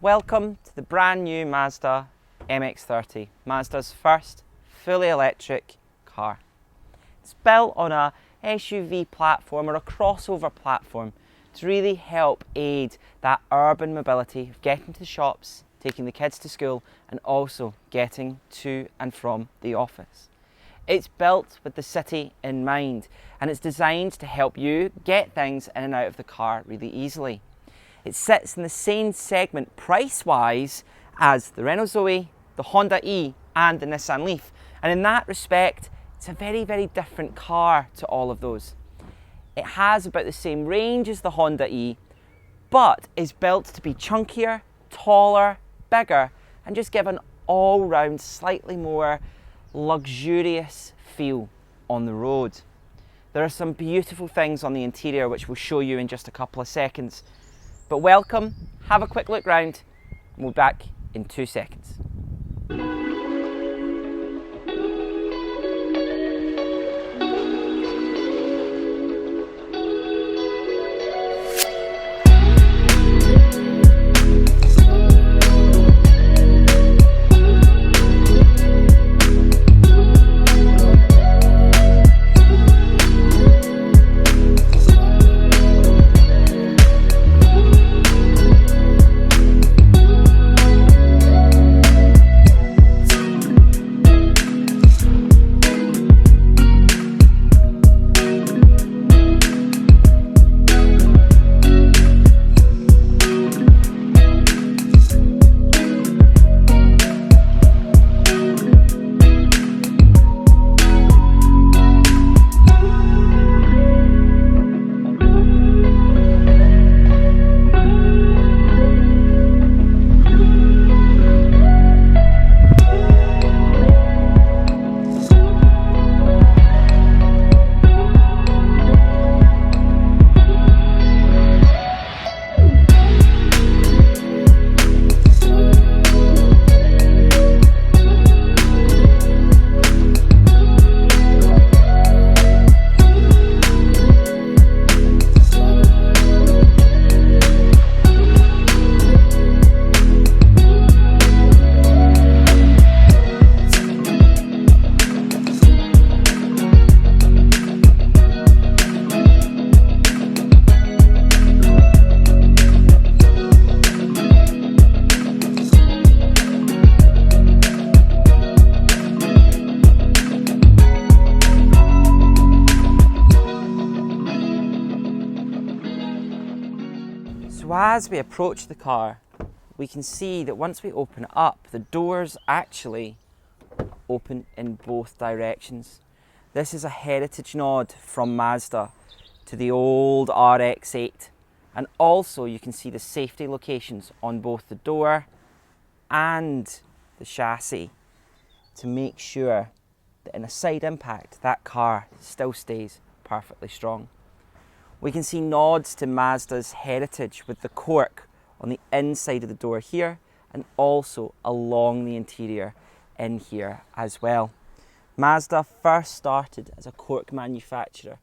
Welcome to the brand new Mazda MX-30, Mazda's first fully electric car. It's built on a SUV platform or a crossover platform to really help aid that urban mobility of getting to the shops, taking the kids to school and also getting to and from the office. It's built with the city in mind and it's designed to help you get things in and out of the car really easily. It sits in the same segment price-wise as the Renault Zoe, the Honda E and the Nissan Leaf. And in that respect, it's a very, very different car to all of those. It has about the same range as the Honda E, but is built to be chunkier, taller, bigger, and just give an all-round slightly more luxurious feel on the road. There are some beautiful things on the interior which we'll show you in just a couple of seconds. But welcome, have a quick look round, and we'll be back in 2 seconds. So as we approach the car, we can see that once we open it up, the doors actually open in both directions. This is a heritage nod from Mazda to the old RX-8. And also you can see the safety locations on both the door and the chassis to make sure that in a side impact, that car still stays perfectly strong. We can see nods to Mazda's heritage with the cork on the inside of the door here and also along the interior in here as well. Mazda first started as a cork manufacturer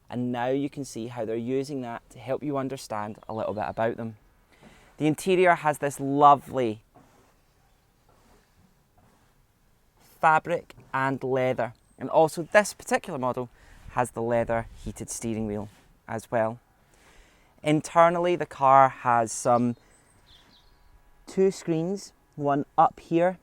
and now you can see how they're using that to help you understand a little bit about them. The interior has this lovely fabric and leather, and also this particular model has the leather heated steering wheel as well. Internally the car has two screens, one up here,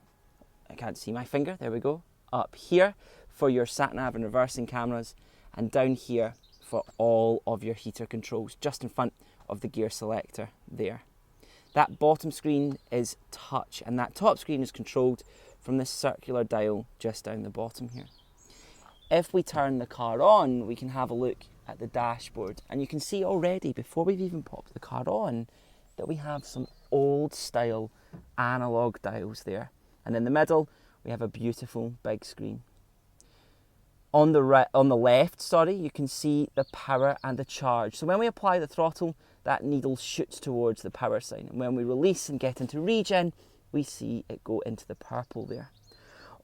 I can't see my finger, there we go, up here for your sat-nav and reversing cameras, and down here for all of your heater controls, just in front of the gear selector there. That bottom screen is touch and that top screen is controlled from this circular dial just down the bottom here. If we turn the car on, we can have a look at the dashboard and you can see already before we've even popped the car on that we have some old style analog dials there, and in the middle we have a beautiful big screen. On the left, you can see the power and the charge. So when we apply the throttle, that needle shoots towards the power sign, and when we release and get into regen, we see it go into the purple there.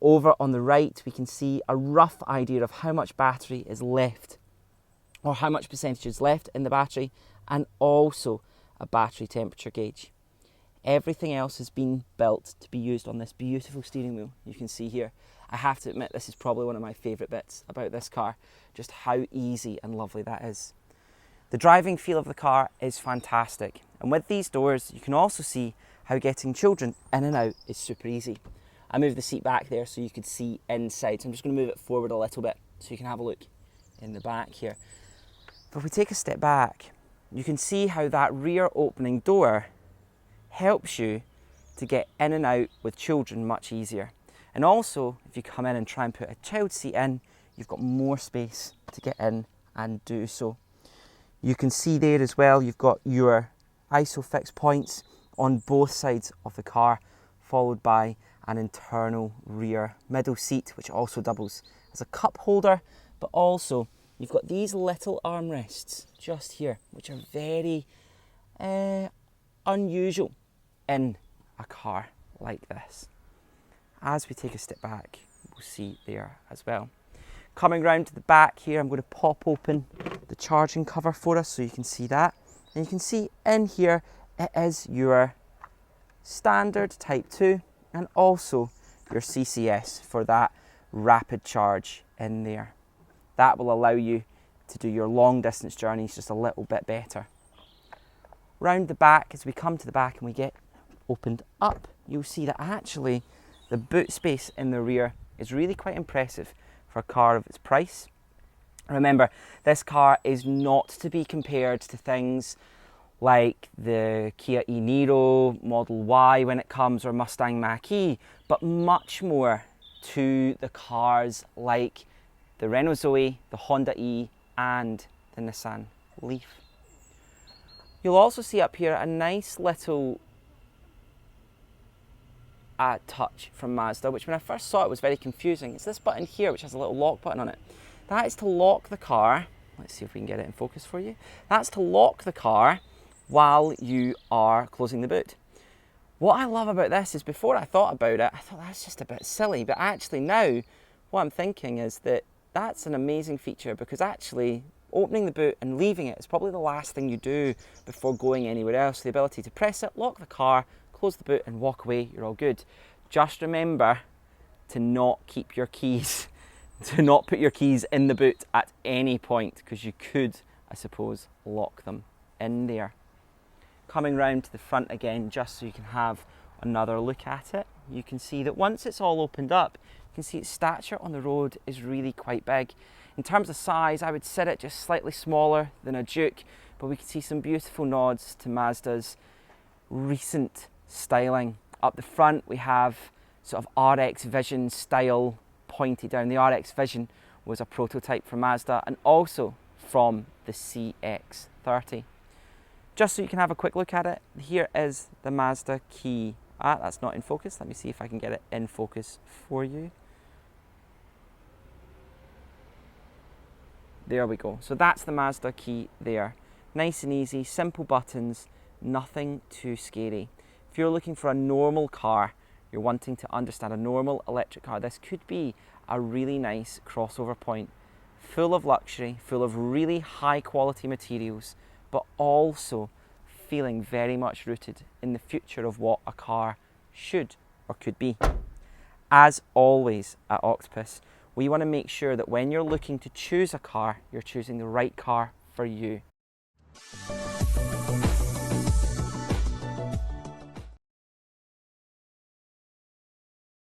Over on the right, we can see a rough idea of how much battery is left, or how much percentage is left in the battery, and also a battery temperature gauge. Everything else has been built to be used on this beautiful steering wheel you can see here. I have to admit, this is probably one of my favourite bits about this car, just how easy and lovely that is. The driving feel of the car is fantastic, and with these doors you can also see how getting children in and out is super easy. I moved the seat back there so you could see inside, so I'm just going to move it forward a little bit so you can have a look in the back here. But if we take a step back, you can see how that rear opening door helps you to get in and out with children much easier. And also, if you come in and try and put a child seat in, you've got more space to get in and do so. You can see there as well, you've got your ISOFIX points on both sides of the car, followed by an internal rear middle seat, which also doubles as a cup holder, but also you've got these little armrests just here, which are very unusual in a car like this. As we take a step back, we'll see there as well. Coming round to the back here, I'm going to pop open the charging cover for us so you can see that. And you can see in here, it is your standard Type 2 and also your CCS for that rapid charge in there. That will allow you to do your long distance journeys just a little bit better. Round the back, as we come to the back and we get opened up, you'll see that actually the boot space in the rear is really quite impressive for a car of its price. Remember, this car is not to be compared to things like the Kia e-Niro, Model Y when it comes, or Mustang Mach-E, but much more to the cars like the Renault Zoe, the Honda E, and the Nissan Leaf. You'll also see up here a nice little touch from Mazda, which when I first saw it was very confusing. It's this button here which has a little lock button on it. That is to lock the car. Let's see if we can get it in focus for you. That's to lock the car while you are closing the boot. What I love about this is, before I thought about it, I thought that's just a bit silly, but actually now what I'm thinking is that that's an amazing feature, because actually opening the boot and leaving it is probably the last thing you do before going anywhere else. The ability to press it, lock the car, close the boot and walk away, you're all good. Just remember to not keep your keys, to not put your keys in the boot at any point, because you could, I suppose, lock them in there. Coming round to the front again, just so you can have another look at it, you can see that once it's all opened up, you can see its stature on the road is really quite big. In terms of size, I would sit it just slightly smaller than a Duke, but we can see some beautiful nods to Mazda's recent styling. Up the front we have sort of RX Vision style pointed down. The RX Vision was a prototype for Mazda and also from the CX-30. Just so you can have a quick look at it, here is the Mazda key. That's not in focus. Let me see if I can get it in focus for you. There we go. So that's the Mazda key there. Nice and easy, simple buttons, nothing too scary. If you're looking for a normal car, you're wanting to understand a normal electric car, this could be a really nice crossover point, full of luxury, full of really high quality materials, but also feeling very much rooted in the future of what a car should or could be. As always at Octopus, we want to make sure that when you're looking to choose a car, you're choosing the right car for you.